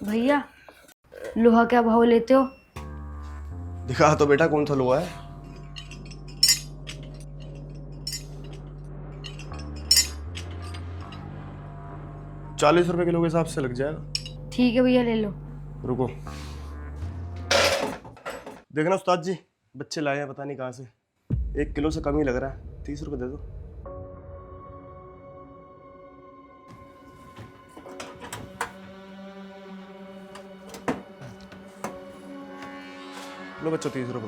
भैया, लोहा क्या भाव लेते हो? दिखा तो बेटा कौन सा लोहा है। ₹40 किलो के हिसाब से लग जाएगा। ठीक है भैया, ले लो। रुको, देखना उस्ताद जी, बच्चे लाए हैं पता नहीं कहाँ से। 1 किलो से कम ही लग रहा है। 30 रुपए दे दो। लो बच्चों, 30 रुपए।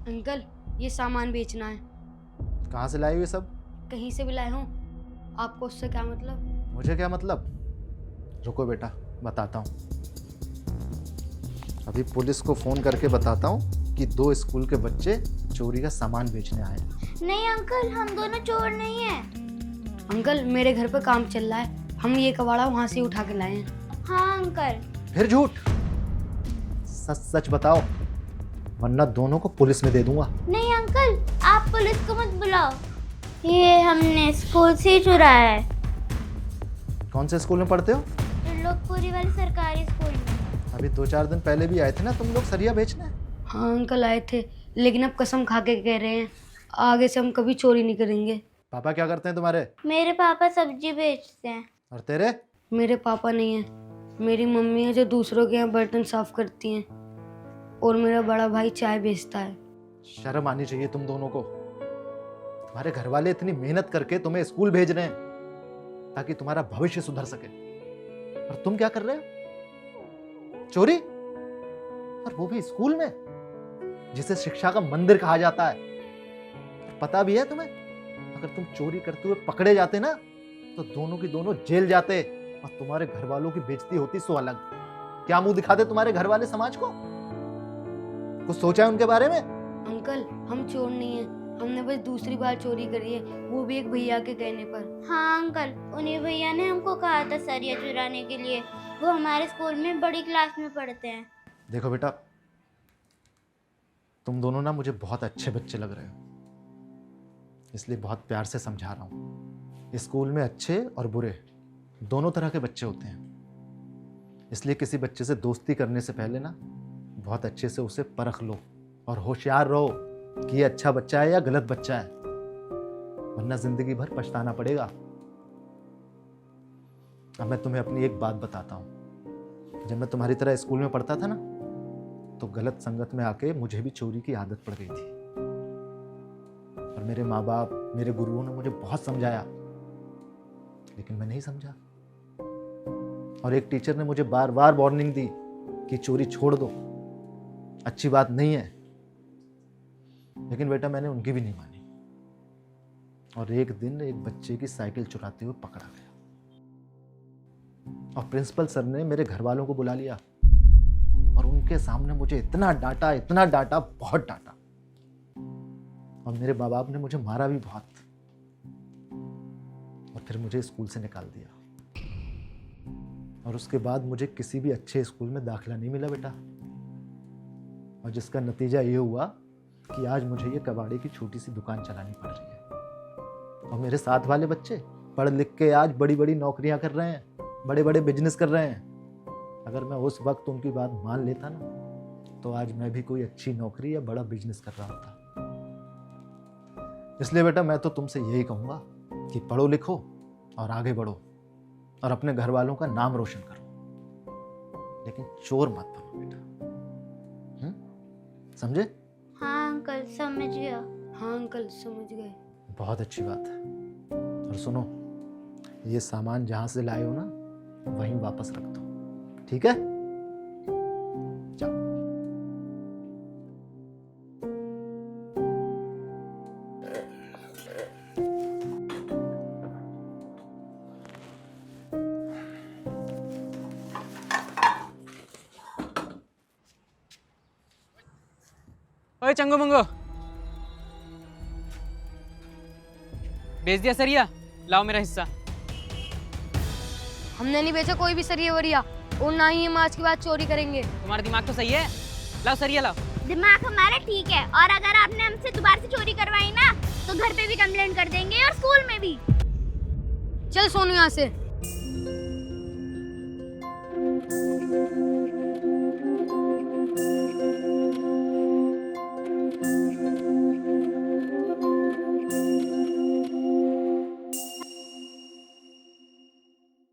अंकल, ये सामान बेचना है। कहाँ से लाए हुए सब? कहीं से भी लाए हूँ। आपको उससे क्या मतलब? मुझे क्या मतलब? रुको बेटा, बताता हूँ। अभी पुलिस को फ़ोन करके बताता हूँ कि 2 स्कूल के बच्चे चोरी का सामान बेचने आए हैं। नहीं अंकल, हम दोनों चोर नहीं हैं। अंकल, मेरे घर पर काम चल रहा है, हम ये कबाड़ा वहाँ से उठा के लाए हैं। हाँ अंकल। फिर झूठ? सच सच बताओ, वरना दोनों को पुलिस में दे दूंगा। नहीं अंकल, आप पुलिस को मत बुलाओ। ये हमने स्कूल से ही चुराया है। कौन से स्कूल में पढ़ते हो? त्रिलोकपुरी वाले सरकारी स्कूल में। अभी 2-4 दिन पहले भी आए थे ना तुम लोग सरिया बेचने। हाँ अंकल, आए थे, लेकिन अब कसम खा के कह रहे हैं आगे से हम कभी चोरी नहीं करेंगे। पापा क्या करते हैं तुम्हारे? मेरे पापा सब्जी बेचते हैं। और तेरे? मेरे पापा नहीं है, मेरी मम्मी है जो दूसरों के यहाँ बर्तन साफ करती हैं, और मेरा बड़ा भाई चाय बेचता है। शर्म आनी चाहिए तुम दोनों को। तुम्हारे घर वाले इतनी मेहनत करके तुम्हें स्कूल भेज रहे हैं ताकि तुम्हारा भविष्य सुधर सके, और तुम क्या कर रहे हो? चोरी? और वो भी स्कूल में, जिसे शिक्षा का मंदिर कहा जाता है। पता भी है तुम्हें, अगर तुम चोरी करते हुए पकड़े जाते ना तो दोनों की दोनों जेल जाते, और तुम्हारे घर वालों की बेइज्जती होती सो अलग। क्या मुंह दिखाते तुम्हारे घर वाले समाज को? कुछ सोचा है उनके बारे में? अंकल, हम चोर नहीं है, हमने बस दूसरी बार चोरी करी है, वो भी एक भैया के कहने पर। हाँ अंकल, उन्हीं भैया ने हमको कहा था सरिया चुराने के लिए। वो हमारे स्कूल में बड़ी क्लास में पढ़ते हैं। देखो बेटा, तुम दोनों ना मुझे बहुत अच्छे बच्चे लग रहे हो, इसलिए बहुत प्यार से समझा रहा हूँ। स्कूल में अच्छे और बुरे दोनों तरह के बच्चे होते हैं, इसलिए किसी बच्चे से दोस्ती करने से पहले ना बहुत अच्छे से उसे परख लो, और होशियार रहो कि ये अच्छा बच्चा है या गलत बच्चा है, वरना जिंदगी भर पछताना पड़ेगा। अब मैं तुम्हें अपनी एक बात बताता हूँ। जब मैं तुम्हारी तरह स्कूल में पढ़ता था ना, तो गलत संगत में आके मुझे भी चोरी की आदत पड़ गई थी, और मेरे माँ बाप, मेरे गुरुओं ने मुझे बहुत समझाया, लेकिन मैं नहीं समझा। और एक टीचर ने मुझे बार बार वार्निंग दी कि चोरी छोड़ दो, अच्छी बात नहीं है, लेकिन बेटा मैंने उनकी भी नहीं मानी, और एक दिन एक बच्चे की साइकिल चुराते हुए पकड़ा गया, और प्रिंसिपल सर ने मेरे घर वालों को बुला लिया, और उनके सामने मुझे इतना डांटा, बहुत डांटा, और मेरे माँ बाप ने मुझे मारा भी बहुत, और फिर मुझे स्कूल से निकाल दिया। और उसके बाद मुझे किसी भी अच्छे स्कूल में दाखिला नहीं मिला बेटा, और जिसका नतीजा ये हुआ कि आज मुझे ये कबाड़े की छोटी सी दुकान चलानी पड़ रही है, और मेरे साथ वाले बच्चे पढ़ लिख के आज बड़ी बड़ी नौकरियां कर रहे हैं, बड़े बड़े बिजनेस कर रहे हैं। अगर मैं उस वक्त उनकी बात मान लेता ना, तो आज मैं भी कोई अच्छी नौकरी या बड़ा बिजनेस कर रहा होता। इसलिए बेटा मैं तो तुमसे यही कहूँगा कि पढ़ो लिखो और आगे बढ़ो, और अपने घर वालों का नाम रोशन करो, लेकिन चोर मत बनो बेटा। समझे? हाँ अंकल, समझ गया। हाँ अंकल, समझ गए। बहुत अच्छी बात है। और सुनो, ये सामान जहां से लाए हो ना, वहीं वापस रख दो, ठीक है? जाओ। ओए चंगो मंगो, बेच दिया सरिया? लाओ मेरा हिस्सा। हमने नहीं बेचा कोई भी सरिया वरिया, और ना ही हम आज के बाद चोरी करेंगे। तुम्हारा दिमाग तो सही है। लाओ सरिया लाओ। दिमाग हमारा ठीक है, और अगर आपने हमसे दोबारा से चोरी करवाई ना तो घर पे भी कंप्लेंट कर देंगे और स्कूल में भी। चल सोनू यहाँ से।